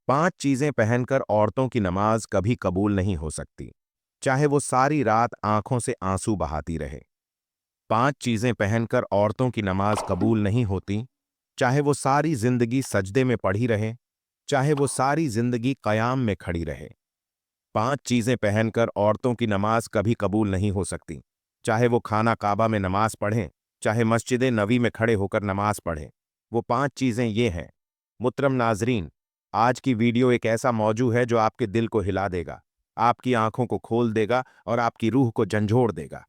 5 चीजें पहनकर औरतों की नमाज कभी कबूल नहीं हो सकती, चाहे वो सारी रात आंखों से आंसू बहाती रहे। 5 चीजें पहनकर औरतों की नमाज कबूल नहीं होती, चाहे वो सारी जिंदगी सजदे में पड़ी रहे, चाहे वो सारी जिंदगी कयाम में खड़ी रहे। 5 चीजें पहनकर औरतों की नमाज कभी कबूल नहीं हो सकती, चाहे वो खाना काबा में नमाज पढ़ें, चाहे मस्जिद नबी में खड़े होकर नमाज पढ़ें। वो 5 चीजें ये हैं। मुहतरम नाजरीन, आज की वीडियो एक ऐसा मौजू है जो आपके दिल को हिला देगा, आपकी आंखों को खोल देगा और आपकी रूह को झंझोड़ देगा।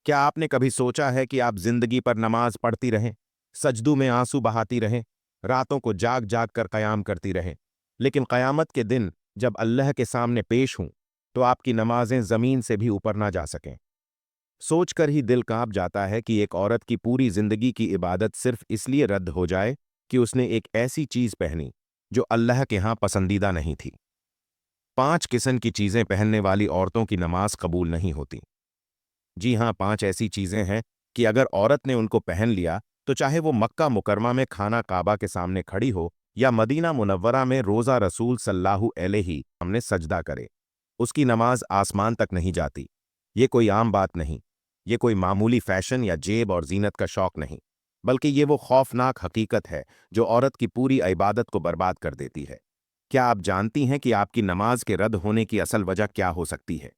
क्या आपने कभी सोचा है कि आप जिंदगी पर नमाज पढ़ती रहें, सजदू में आंसू बहाती रहें, रातों को जाग जाग कर कयाम करती रहें, लेकिन कयामत के दिन जब अल्लाह के सामने पेश हों तो आपकी नमाजें जमीन से भी ऊपर ना जा सकें? सोचकर ही दिल कांप जाता है कि एक औरत की पूरी जिंदगी की इबादत सिर्फ इसलिए रद्द हो जाए कि उसने एक ऐसी चीज पहनी जो अल्लाह के यहां पसंदीदा नहीं थी। 5 किस्म की चीजें पहनने वाली औरतों की नमाज कबूल नहीं होती। जी हां, 5 ऐसी चीजें हैं कि अगर औरत ने उनको पहन लिया तो चाहे वो मक्का मुकरमा में खाना काबा के सामने खड़ी हो या मदीना मुनव्वरा में रोजा रसूल सल्लल्लाहु अलैहि हमने सजदा करे, उसकी नमाज आसमान तक नहीं जाती। ये कोई आम बात नहीं, ये कोई मामूली फैशन या जेब और जीनत का शौक नहीं, बल्कि ये वो खौफनाक हकीकत है जो औरत की पूरी इबादत को बर्बाद कर देती है। क्या आप जानती हैं कि आपकी नमाज के रद्द होने की असल वजह क्या हो सकती है?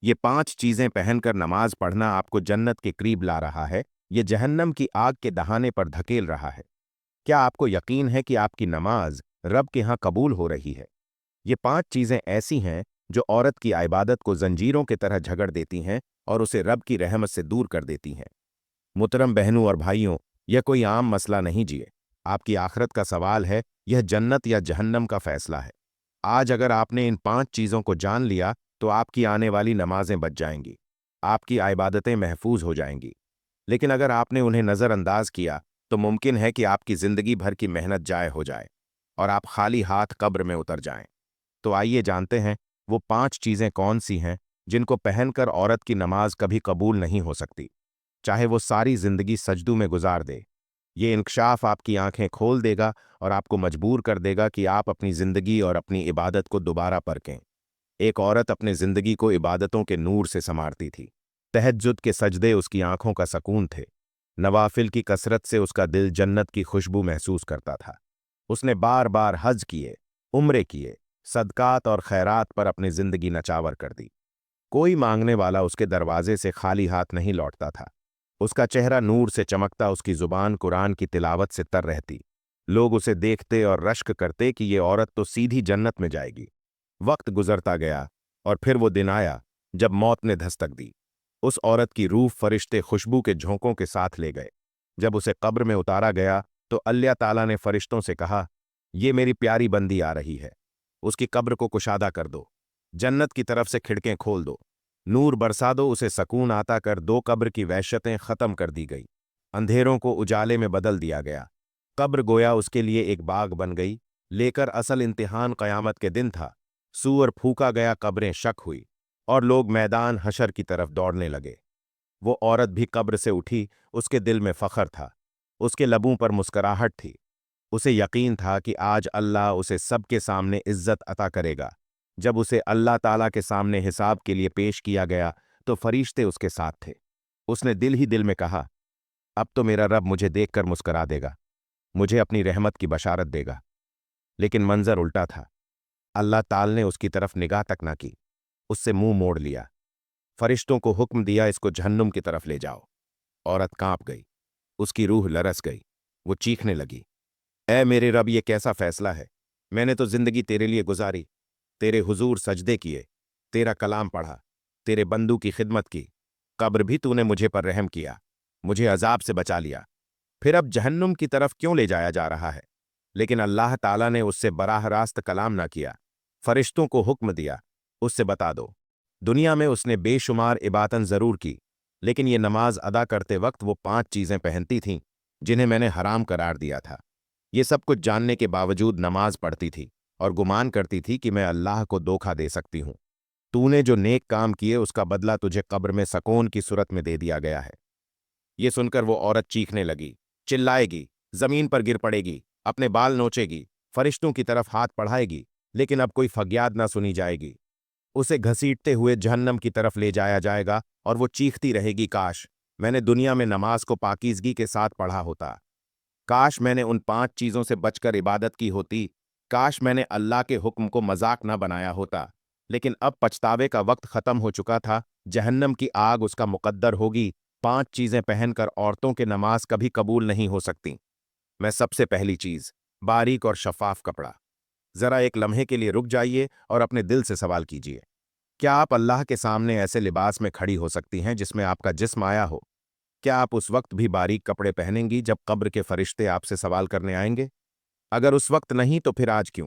ये 5 चीजें पहनकर नमाज पढ़ना आपको जन्नत के करीब ला रहा है, ये जहन्नम की आग के दहाने पर धकेल रहा है। क्या आपको यकीन है कि आपकी नमाज रब के यहाँ कबूल हो रही है? ये 5 चीजें ऐसी हैं जो औरत की इबादत को जंजीरों की तरह झगड़ देती हैं और उसे रब की रहमत से दूर कर देती हैं। मुहतरम बहनों और भाइयों, यह कोई आम मसला नहीं जिए, आपकी आखिरत का सवाल है, यह जन्नत या जहन्नम का फैसला है। आज अगर आपने इन 5 चीजों को जान लिया तो आपकी आने वाली नमाजें बच जाएंगी, आपकी इबादतें महफूज हो जाएंगी। लेकिन अगर आपने उन्हें नज़रअंदाज किया तो मुमकिन है कि आपकी जिंदगी भर की मेहनत जाय हो जाए और आप खाली हाथ कब्र में उतर जाएं। तो आइए जानते हैं वो 5 चीजें कौन सी हैं जिनको पहनकर औरत की नमाज कभी कबूल नहीं हो सकती, चाहे वो सारी जिंदगी सजदू में गुजार दे। ये इंकशाफ आपकी आंखें खोल देगा और आपको मजबूर कर देगा कि आप अपनी जिंदगी और अपनी इबादत को दोबारा परखें। एक औरत अपने जिंदगी को इबादतों के नूर से संवारती थी। तहज्जुद के सजदे उसकी आंखों का सकून थे। नवाफिल की कसरत से उसका दिल जन्नत की खुशबू महसूस करता था। उसने बार बार हज किए, उम्रे किए, सदकात और खैरात पर अपनी जिंदगी नचावर कर दी। कोई मांगने वाला उसके दरवाजे से खाली हाथ नहीं लौटता था। उसका चेहरा नूर से चमकता, उसकी जुबान कुरान की तिलावत से तर रहती। लोग उसे देखते और रश्क करते कि ये औरत तो सीधी जन्नत में जाएगी। वक्त गुजरता गया और फिर वो दिन आया जब मौत ने दस्तक दी। उस औरत की रूह फरिश्ते खुशबू के झोंकों के साथ ले गए। जब उसे कब्र में उतारा गया तो अल्लाह ताला ने फरिश्तों से कहा, ये मेरी प्यारी बंदी आ रही है, उसकी कब्र को कुशादा कर दो, जन्नत की तरफ से खिड़कें खोल दो, नूर बरसा दो, उसे सकून आता कर दो। कब्र की वहशतें खत्म कर दी गई, अंधेरों को उजाले में बदल दिया गया। कब्र गोया उसके लिए एक बाग बन गई। लेकर असल इम्तिहान कयामत के दिन था। सूअर फूका गया, कब्रें शक हुई और लोग मैदान हशर की तरफ दौड़ने लगे। वो औरत भी कब्र से उठी, उसके दिल में फख्र था, उसके लबों पर मुस्कराहट थी। उसे यकीन था कि आज अल्लाह उसे सबके सामने इज्जत अता करेगा। जब उसे अल्लाह ताला के सामने हिसाब के लिए पेश किया गया तो फरिश्ते उसके साथ थे। उसने दिल ही दिल में कहा, अब तो मेरा रब मुझे देखकर मुस्करा देगा, मुझे अपनी रहमत की बशारत देगा। लेकिन मंजर उल्टा था। अल्लाह ताल ने उसकी तरफ निगाह तक ना की, उससे मुंह मोड़ लिया। फरिश्तों को हुक्म दिया, इसको जहन्नुम की तरफ ले जाओ। औरत कांप गई, उसकी रूह लरस गई। वो चीखने लगी, ऐ मेरे रब, ये कैसा फैसला है? मैंने तो जिंदगी तेरे लिए गुजारी, तेरे हुजूर सजदे किए, तेरा कलाम पढ़ा, तेरे बंदू की खिदमत की। कब्र भी तूने मुझे पर रहम किया, मुझे अजाब से बचा लिया, फिर अब जहन्नुम की तरफ क्यों ले जाया जा रहा है? लेकिन अल्लाह ताला ने उससे बराह रास्त कलाम ना किया। फरिश्तों को हुक्म दिया, उससे बता दो, दुनिया में उसने बेशुमार इबादतें जरूर की, लेकिन ये नमाज अदा करते वक्त वो 5 चीजें पहनती थीं जिन्हें मैंने हराम करार दिया था। ये सब कुछ जानने के बावजूद नमाज पढ़ती थी और गुमान करती थी कि मैं अल्लाह को धोखा दे सकती हूं। तूने जो नेक काम किए उसका बदला तुझे कब्र में सकून की सूरत में दे दिया गया है। ये सुनकर वो औरत चीखने लगी, चिल्लाएगी, जमीन पर गिर पड़ेगी, अपने बाल नोचेगी, फरिश्तों की तरफ हाथ बढ़ाएगी लेकिन अब कोई फरियाद ना सुनी जाएगी। उसे घसीटते हुए जहन्नम की तरफ ले जाया जाएगा और वो चीखती रहेगी, काश मैंने दुनिया में नमाज को पाकीज़गी के साथ पढ़ा होता, काश मैंने उन 5 चीज़ों से बचकर इबादत की होती, काश मैंने अल्लाह के हुक्म को मजाक ना बनाया होता। लेकिन अब पछतावे का वक्त ख़त्म हो चुका था, जहन्नम की आग उसका मुकद्दर होगी। 5 चीज़ें पहनकर औरतों के नमाज कभी कबूल नहीं हो सकती। मैं सबसे पहली चीज़, बारीक और शफाफ कपड़ा। ज़रा एक लम्हे के लिए रुक जाइए और अपने दिल से सवाल कीजिए, क्या आप अल्लाह के सामने ऐसे लिबास में खड़ी हो सकती हैं जिसमें आपका जिस्म आया हो? क्या आप उस वक्त भी बारीक कपड़े पहनेंगी जब कब्र के फरिश्ते आपसे सवाल करने आएंगे? अगर उस वक्त नहीं तो फिर आज क्यों?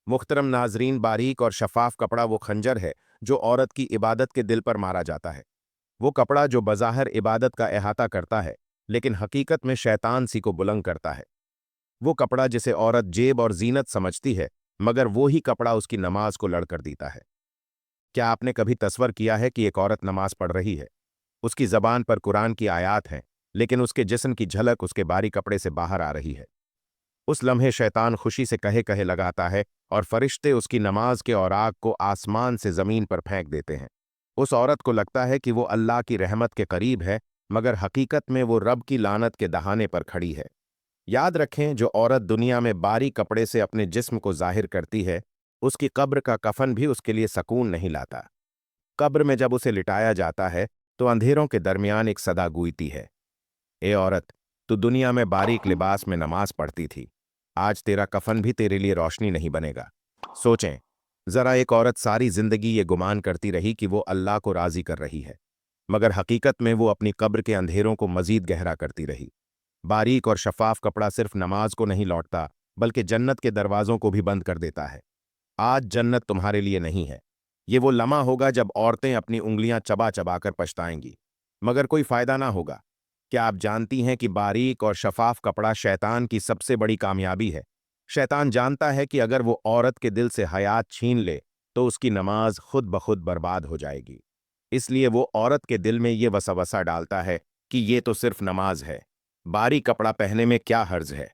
मुख्तरम नाजरीन, बारीक और शफाफ कपड़ा वो खंजर है जो औरत की इबादत के दिल पर मारा जाता है। वो कपड़ा जो बज़ाहिर इबादत का अहाता करता है, लेकिन हकीकत में शैतान सी को बुलंद करता है। वो कपड़ा जिसे औरत जेब और जीनत समझती है, मगर वो ही कपड़ा उसकी नमाज को लड़ कर देता है। क्या आपने कभी तस्वर किया है कि एक औरत नमाज पढ़ रही है, उसकी जबान पर कुरान की आयात हैं, लेकिन उसके जिस्म की झलक उसके बारी कपड़े से बाहर आ रही है? उस लम्हे शैतान खुशी से कहे कहे लगाता है और फरिश्ते उसकी नमाज के औराक को आसमान से जमीन पर फेंक देते हैं। उस औरत को लगता है कि वो अल्लाह की रहमत के करीब है, मगर हकीकत में वो रब की लानत के दहाने पर खड़ी है। याद रखें, जो औरत दुनिया में बारी कपड़े से अपने जिस्म को जाहिर करती है, उसकी कब्र का कफन भी उसके लिए सकून नहीं लाता। कब्र में जब उसे लिटाया जाता है तो अंधेरों के दरमियान एक सदा गूंजती है, ए औरत, तू दुनिया में बारीक लिबास में नमाज पढ़ती थी, आज तेरा कफन भी तेरे लिए रोशनी नहीं बनेगा। सोचें, जरा एक औरत सारी जिंदगी ये गुमान करती रही कि वो अल्लाह को राजी कर रही है, मगर हकीकत में वो अपनी कब्र के अंधेरों को मजीद गहरा करती रही। बारीक और शफाफ कपड़ा सिर्फ नमाज को नहीं लौटता, बल्कि जन्नत के दरवाजों को भी बंद कर देता है। आज जन्नत तुम्हारे लिए नहीं है। ये वो लम्हा होगा जब औरतें अपनी उंगलियां चबा चबा कर पछताएंगी, मगर कोई फायदा ना होगा। क्या आप जानती हैं कि बारीक और शफाफ कपड़ा शैतान की सबसे बड़ी कामयाबी है? शैतान जानता है कि अगर वो औरत के दिल से हयात छीन ले तो उसकी नमाज खुद ब खुद बर्बाद हो जाएगी। इसलिए वो औरत के दिल में ये वसवसा डालता है कि ये तो सिर्फ नमाज है, बारीक कपड़ा पहने में क्या हर्ज है।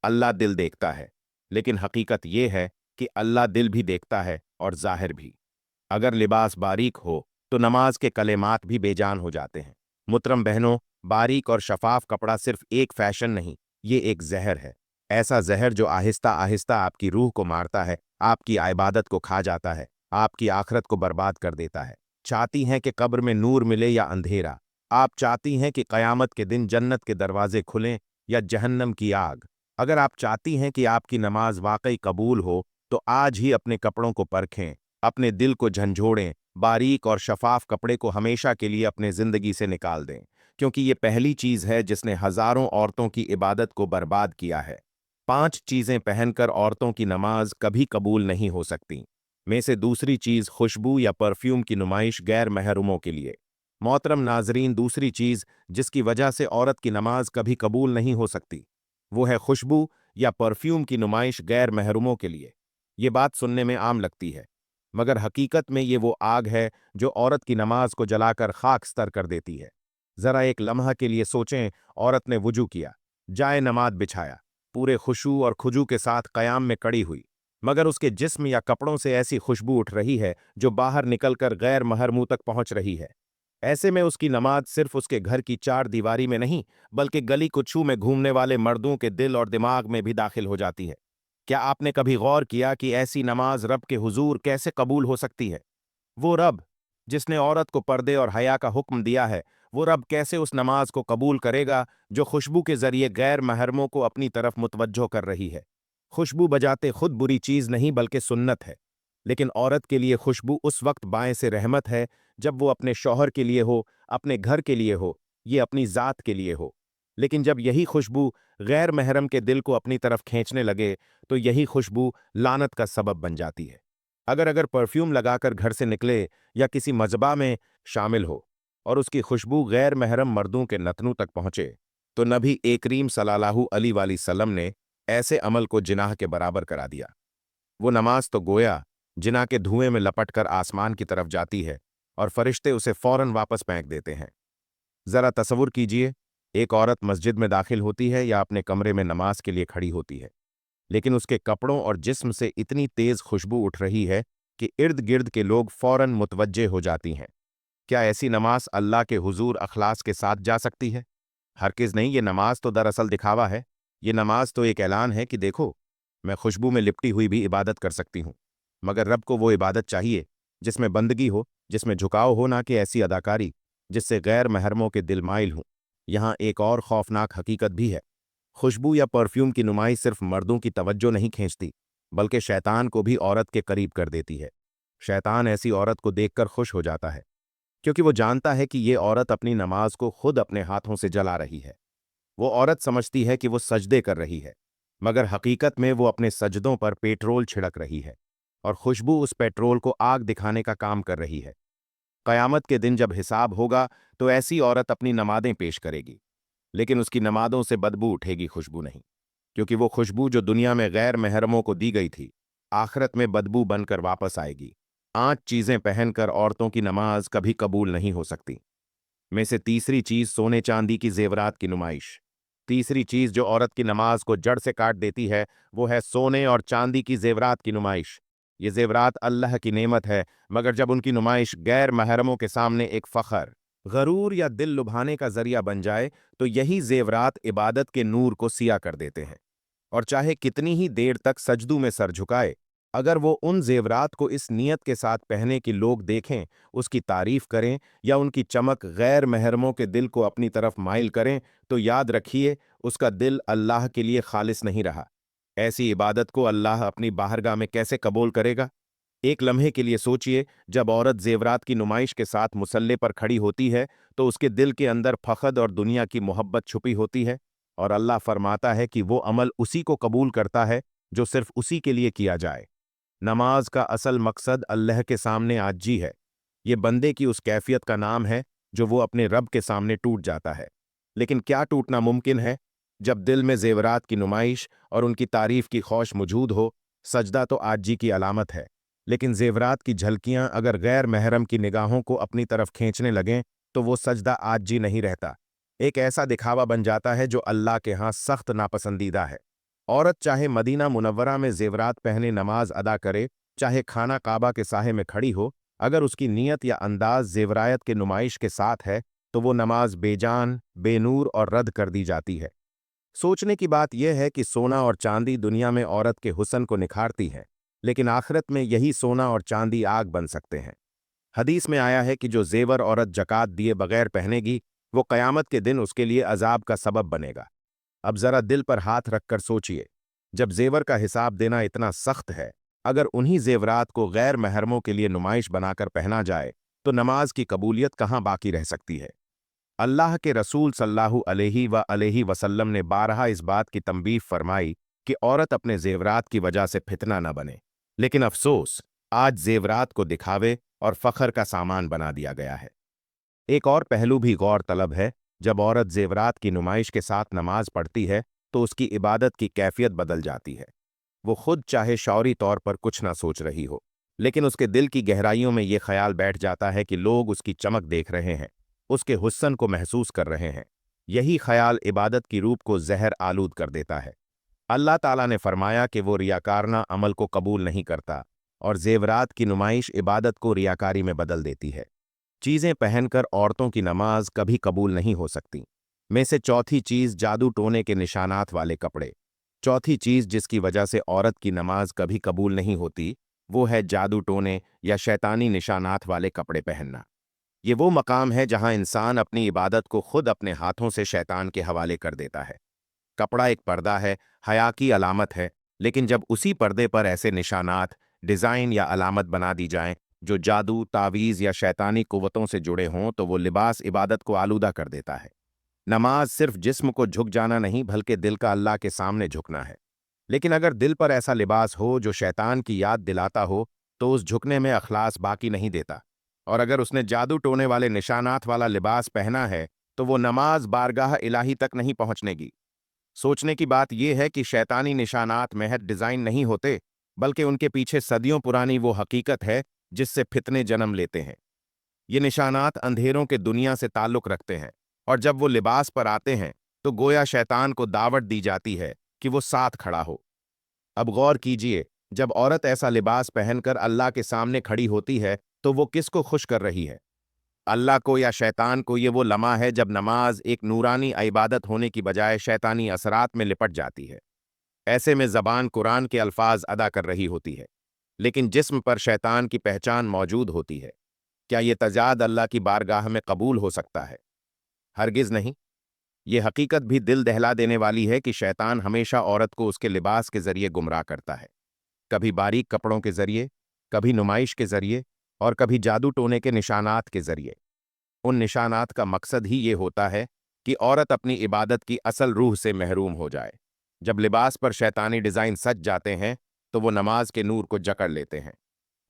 अल्लाह दिल देखता है, लेकिन हकीकत ये है कि अल्लाह दिल भी देखता है और जाहिर भी। अगर लिबास बारीक हो तो नमाज के कलेमात भी बेजान हो जाते हैं। मुहतरम बहनों, बारीक और शफाफ कपड़ा सिर्फ एक फैशन नहीं, ये एक जहर है। ऐसा जहर जो आहिस्ता आहिस्ता आपकी रूह को मारता है, आपकी इबादत को खा जाता है, आपकी आखरत को बर्बाद कर देता है। चाहती हैं कि कब्र में नूर मिले या अंधेरा? आप चाहती हैं कि क़यामत के दिन जन्नत के दरवाजे खुलें या जहन्नम की आग? अगर आप चाहती हैं कि आपकी नमाज वाकई कबूल हो तो आज ही अपने कपड़ों को परखें, अपने दिल को झंझोड़ें, बारीक और शफाफ कपड़े को हमेशा के लिए अपने जिंदगी से निकाल दें, क्योंकि ये पहली चीज है जिसने हजारों औरतों की इबादत को बर्बाद किया है। 5 चीजें पहनकर औरतों की नमाज कभी कबूल नहीं हो सकती। में से दूसरी चीज खुशबू या परफ्यूम की नुमाइश गैर महरुमों के लिए। मोहतरम नाजरीन, दूसरी चीज जिसकी वजह से औरत की नमाज कभी कबूल नहीं हो सकती, वो है खुशबू या परफ्यूम की नुमाइश गैर महरुमों के लिए। ये बात सुनने में आम लगती है, मगर हकीकत में ये वो आग है जो औरत की नमाज को जलाकर खाकस्तर कर देती है। जरा एक लम्हा के लिए सोचें, औरत ने वुजू किया, जाए नमाज बिछाया, पूरे खुशू और खुजू के साथ कयाम में कड़ी हुई, मगर उसके जिस्म या कपड़ों से ऐसी खुशबू उठ रही है जो बाहर निकलकर गैर महरमू तक पहुंच रही है। ऐसे में उसकी नमाज सिर्फ उसके घर की चार दीवारी में नहीं, बल्कि गली कुछू में घूमने वाले मर्दों के दिल और दिमाग में भी दाखिल हो जाती है। क्या आपने कभी गौर किया कि ऐसी नमाज रब के हुजूर कैसे कबूल हो सकती है? वो रब जिसने औरत को पर्दे और हया का हुक्म दिया है, वो रब कैसे उस नमाज को कबूल करेगा जो खुशबू के जरिए गैर महरमों को अपनी तरफ मुतवज्जो कर रही है? खुशबू बजाते खुद बुरी चीज नहीं बल्कि सुन्नत है, लेकिन औरत के लिए खुशबू उस वक्त बाएं से रहमत है जब वो अपने शौहर के लिए हो, अपने घर के लिए हो, ये अपनी जात के लिए हो। लेकिन जब यही खुशबू गैर महरम के दिल को अपनी तरफ खींचने लगे तो यही खुशबू लानत का सबब बन जाती है। अगर परफ्यूम लगाकर घर से निकले या किसी मजबा में शामिल हो और उसकी खुशबू गैर महरम मर्दों के नतनों तक पहुंचे, तो नबी करीम सल्लल्लाहु अलैहि वसल्लम ने ऐसे अमल को जिनाह के बराबर करा दिया। वो नमाज तो गोया जिनाह के धुएं में लपटकर आसमान की तरफ जाती है और फरिश्ते उसे फौरन वापस फेंक देते हैं। जरा तसव्वुर कीजिए, एक औरत मस्जिद में दाखिल होती है या अपने कमरे में नमाज के लिए खड़ी होती है, लेकिन उसके कपड़ों और जिस्म से इतनी तेज खुशबू उठ रही है कि इर्द गिर्द के लोग फौरन मुतवज्जे हो जाती हैं। क्या ऐसी नमाज अल्लाह के हुजूर अखलास के साथ जा सकती है? हरगिज़ नहीं। ये नमाज तो दरअसल दिखावा है। ये नमाज तो एक ऐलान है कि देखो, मैं खुशबू में लिपटी हुई भी इबादत कर सकती हूँ। मगर रब को वो इबादत चाहिए जिसमें बंदगी हो, जिसमें झुकाव हो, ना कि ऐसी अदाकारी जिससे गैर महरमों के दिल माइल हों। यहाँ एक और खौफनाक हकीकत भी है। खुशबू या परफ्यूम की नुमाइश सिर्फ मर्दों की तवज्जो नहीं खींचती, बल्कि शैतान को भी औरत के करीब कर देती है। शैतान ऐसी औरत को देखकर खुश हो जाता है, क्योंकि वो जानता है कि ये औरत अपनी नमाज को खुद अपने हाथों से जला रही है। वो औरत समझती है कि वो सजदे कर रही है, मगर हकीकत में वो अपने सजदों पर पेट्रोल छिड़क रही है, और खुशबू उस पेट्रोल को आग दिखाने का काम कर रही है। कयामत के दिन जब हिसाब होगा तो ऐसी औरत अपनी नमाज़ें पेश करेगी, लेकिन उसकी नमाज़ों से बदबू उठेगी, खुशबू नहीं। क्योंकि वो खुशबू जो दुनिया में गैर महरमों को दी गई थी, आखिरत में बदबू बनकर वापस आएगी। 5 चीज़ें पहनकर औरतों की नमाज कभी कबूल नहीं हो सकती। में से तीसरी चीज़ सोने चांदी की जेवरात की नुमाइश। तीसरी चीज़ जो औरत की नमाज को जड़ से काट देती है, वो है सोने और चांदी की जेवरात की नुमाइश। ये जेवरात अल्लाह की नेमत है, मगर जब उनकी नुमाइश गैर महरमों के सामने एक फ़ख्र, गरूर या दिल लुभाने का जरिया बन जाए, तो यही जेवरात इबादत के नूर को सिया कर देते हैं। और चाहे कितनी ही देर तक सजदू में सर झुकाए, अगर वो उन जेवरात को इस नियत के साथ पहने कि लोग देखें, उसकी तारीफ करें, या उनकी चमक गैर महरमों के दिल को अपनी तरफ माइल करें, तो याद रखिए, उसका दिल अल्लाह के लिए खालिस नहीं रहा। ऐसी इबादत को अल्लाह अपनी बारगाह में कैसे कबूल करेगा? एक लम्हे के लिए सोचिए, जब औरत जेवरात की नुमाइश के साथ मुसल्ले पर खड़ी होती है, तो उसके दिल के अंदर फखद और दुनिया की मोहब्बत छुपी होती है, और अल्लाह फरमाता है कि वो अमल उसी को कबूल करता है जो सिर्फ उसी के लिए किया जाए। नमाज का असल मकसद अल्लाह के सामने आजी है। ये बंदे की उस कैफियत का नाम है जो वो अपने रब के सामने टूट जाता है। लेकिन क्या टूटना मुमकिन है? जब दिल में जेवरात की नुमाइश और उनकी तारीफ की ख्वाहिश मौजूद हो। सजदा तो आजी की अलामत है, लेकिन जेवरात की झलकियां अगर गैर महरम की निगाहों को अपनी तरफ खींचने लगें, तो वो सजदा आजी नहीं रहता, एक ऐसा दिखावा बन जाता है जो अल्लाह के यहाँ सख्त नापसंदीदा है। औरत चाहे मदीना मुनव्वरा में जेवरात पहने नमाज अदा करे, चाहे खाना काबा के साहे में खड़ी हो, अगर उसकी नीयत या अंदाज जेवरायत के नुमाइश के साथ है, तो वो नमाज बेजान, बेनूर और रद्द कर दी जाती है। सोचने की बात यह है कि सोना और चांदी दुनिया में औरत के हुस्न को निखारती हैं, लेकिन आखिरत में यही सोना और चांदी आग बन सकते हैं। हदीस में आया है कि जो जेवर औरत जकात दिए बगैर पहनेगी, वो कयामत के दिन उसके लिए अजाब का सबब बनेगा। अब जरा दिल पर हाथ रखकर सोचिए, जब जेवर का हिसाब देना इतना सख्त है, अगर उन्हीं जेवरात को गैर महरमों के लिए नुमाइश बनाकर पहना जाए, तो नमाज की कबूलियत कहाँ बाकी रह सकती है? अल्लाह के रसूल सल्लल्लाहु अलैहि वसल्लम ने बारहा इस बात की तंबीह फरमाई कि औरत अपने जेवरात की वजह से फितना न बने। लेकिन अफसोस, आज जेवरात को दिखावे और फख्र का सामान बना दिया गया है। एक और पहलू भी गौर तलब है। जब औरत जेवरात की नुमाइश के साथ नमाज पढ़ती है, तो उसकी इबादत की कैफियत बदल जाती है। वो खुद चाहे शौरी तौर पर कुछ ना सोच रही हो, लेकिन उसके दिल की गहराइयों में ये ख्याल बैठ जाता है कि लोग उसकी चमक देख रहे हैं, उसके हुस्न को महसूस कर रहे हैं। यही ख्याल इबादत की रूप को जहर आलूद कर देता है। अल्लाह ताला ने फरमाया कि वो रियाकारना अमल को कबूल नहीं करता, और जेवरात की नुमाइश इबादत को रियाकारी में बदल देती है। चीज़ें पहनकर औरतों की नमाज कभी कबूल नहीं हो सकती। में से चौथी चीज़ जादू टोने के निशानात वाले कपड़े। चौथी चीज़ जिसकी वजह से औरत की नमाज कभी कबूल नहीं होती, वो है जादू टोने या शैतानी निशानात वाले कपड़े पहनना। ये वो मकाम है जहां इंसान अपनी इबादत को खुद अपने हाथों से शैतान के हवाले कर देता है। कपड़ा एक पर्दा है, हया की अलामत है, लेकिन जब उसी पर्दे पर ऐसे निशानात, डिज़ाइन या अलामत बना दी जाएं जो जादू, तावीज़ या शैतानी कुव्वतों से जुड़े हों, तो वो लिबास इबादत को आलूदा कर देता है। नमाज सिर्फ जिस्म को झुक जाना नहीं, बल्कि दिल का अल्लाह के सामने झुकना है। लेकिन अगर दिल पर ऐसा लिबास हो जो शैतान की याद दिलाता हो, तो उस झुकने में अखलास बाकी नहीं देता। और अगर उसने जादू टोने वाले निशानात वाला लिबास पहना है, तो वो नमाज बारगाह इलाही तक नहीं पहुंचनेगी। सोचने की बात यह है कि शैतानी निशानात महज डिज़ाइन नहीं होते, बल्कि उनके पीछे सदियों पुरानी वो हकीकत है जिससे फितने जन्म लेते हैं। ये निशानात अंधेरों के दुनिया से ताल्लुक़ रखते हैं, और जब वो लिबास पर आते हैं, तो गोया शैतान को दावत दी जाती है कि वो साथ खड़ा हो। अब गौर कीजिए, जब औरत ऐसा लिबास पहनकर अल्लाह के सामने खड़ी होती है तो वो किसको खुश कर रही है? अल्लाह को या शैतान को? ये वो लम्हा है जब नमाज एक नूरानी इबादत होने की बजाय शैतानी असरात में लिपट जाती है। ऐसे में ज़बान कुरान के अल्फाज अदा कर रही होती है, लेकिन जिस्म पर शैतान की पहचान मौजूद होती है। क्या ये तजाद अल्लाह की बारगाह में कबूल हो सकता है? हरगिज़ नहीं। ये हकीकत भी दिल दहला देने वाली है कि शैतान हमेशा औरत को उसके लिबास के जरिए गुमराह करता है। कभी बारीक कपड़ों के जरिए, कभी नुमाइश के जरिए, और कभी जादू टोने के निशानात के जरिए। उन निशानात का मकसद ही ये होता है कि औरत अपनी इबादत की असल रूह से महरूम हो जाए। जब लिबास पर शैतानी डिज़ाइन सज जाते हैं तो वो नमाज के नूर को जकड़ लेते हैं।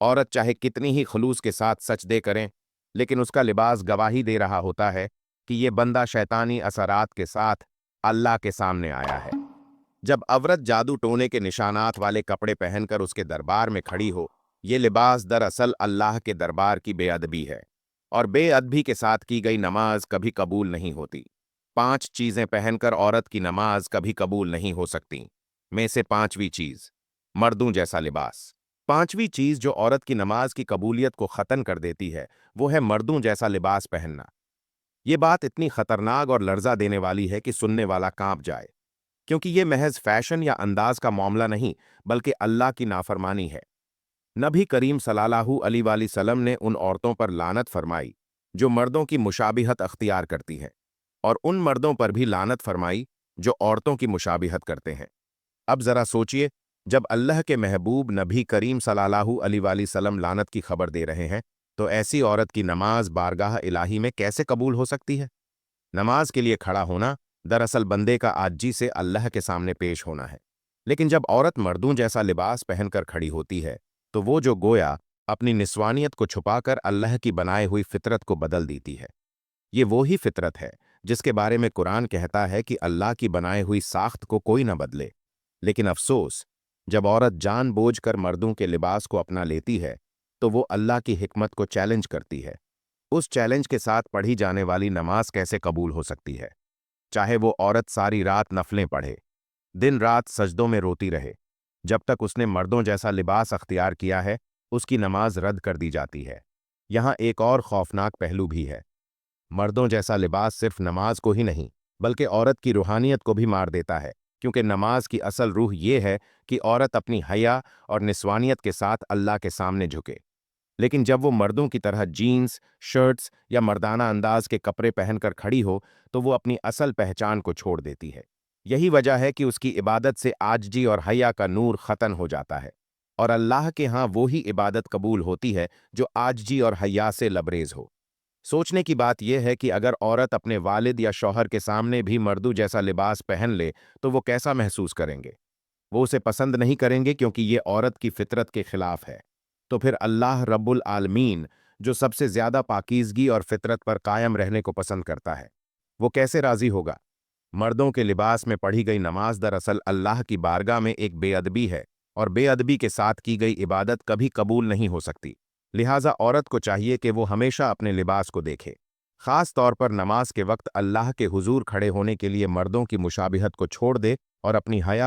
औरत चाहे कितनी ही खलूस के साथ सजदे करें, लेकिन उसका लिबास गवाही दे रहा होता है कि ये बंदा शैतानी असरात के साथ अल्लाह के सामने आया है। जब अवरत जादू टोने के निशानात वाले कपड़े पहनकर उसके दरबार में खड़ी हो, ये लिबास दरअसल अल्लाह के दरबार की बेअदबी है, और बेअदबी के साथ की गई नमाज कभी कबूल नहीं होती। 5 चीजें पहनकर औरत की नमाज कभी कबूल नहीं हो सकती। में से 5वीं चीज, मर्दों जैसा लिबास। 5वीं चीज जो औरत की नमाज की कबूलियत को खत्म कर देती है, वो है मर्दों जैसा लिबास पहनना। ये बात इतनी खतरनाक और लर्जा देने वाली है कि सुनने वाला कांप जाए, क्योंकि ये महज फैशन या अंदाज का मामला नहीं, बल्कि अल्लाह की नाफरमानी है। नबी करीम सल्लल्लाहु अलैहि वसल्लम ने उन औरतों पर लानत फरमाई जो मर्दों की मुशाबिहत अख्तियार करती हैं, और उन मर्दों पर भी लानत फरमाई जो औरतों की मुशाबिहत करते हैं। अब जरा सोचिए, जब अल्लाह के महबूब नबी करीम सल्लल्लाहु अलैहि वसल्लम लानत की खबर दे रहे हैं, तो ऐसी औरत की नमाज बारगाह इलाही में कैसे कबूल हो सकती है? नमाज के लिए खड़ा होना दरअसल बंदे का आजी से अल्लाह के सामने पेश होना है। लेकिन जब औरत मर्दों जैसा लिबास पहनकर खड़ी होती है, तो वो जो गोया अपनी निस्वानियत को छुपाकर अल्लाह की बनाई हुई फितरत को बदल देती है। ये वो ही फितरत है जिसके बारे में कुरान कहता है कि अल्लाह की बनाई हुई साख्त को कोई न बदले। लेकिन अफसोस, जब औरत जानबूझकर मर्दों के लिबास को अपना लेती है, तो वो अल्लाह की हिकमत को चैलेंज करती है। उस चैलेंज के साथ पढ़ी जाने वाली नमाज कैसे कबूल हो सकती है? चाहे वो औरत सारी रात नफलें पढ़े, दिन रात सजदों में रोती रहे, जब तक उसने मर्दों जैसा लिबास अख्तियार किया है, उसकी नमाज रद्द कर दी जाती है। यहाँ एक और खौफनाक पहलू भी है। मर्दों जैसा लिबास सिर्फ नमाज को ही नहीं, बल्कि औरत की रूहानियत को भी मार देता है, क्योंकि नमाज की असल रूह ये है कि औरत अपनी हया और निस्वानियत के साथ अल्लाह के सामने झुके। लेकिन जब वो मर्दों की तरह जीन्स, शर्ट्स या मर्दाना अंदाज के कपड़े पहनकर खड़ी हो, तो वो अपनी असल पहचान को छोड़ देती है। यही वजह है कि उसकी इबादत से आजिज़ी और हया का नूर ख़त्म हो जाता है, और अल्लाह के यहाँ वो ही इबादत कबूल होती है जो आजिज़ी और हया से लबरेज हो। सोचने की बात यह है कि अगर औरत अपने वालिद या शौहर के सामने भी मर्दू जैसा लिबास पहन ले, तो वो कैसा महसूस करेंगे? वो उसे पसंद नहीं करेंगे, क्योंकि ये औरत की फितरत के खिलाफ है। तो फिर अल्लाह रब्बुल आलमीन, जो सबसे ज्यादा पाकीज़गी और फितरत पर कायम रहने को पसंद करता है, वो कैसे राजी होगा? मर्दों के लिबास में पढ़ी गई नमाज दरअसल अल्लाह की बारगाह में एक बेअदबी है, और बेअदबी के साथ की गई इबादत कभी कबूल नहीं हो सकती। लिहाजा औरत को चाहिए कि वो हमेशा अपने लिबास को देखे, खास तौर पर नमाज के वक्त अल्लाह के हुजूर खड़े होने के लिए मर्दों की मुशाबिहत को छोड़ दे और अपनी हया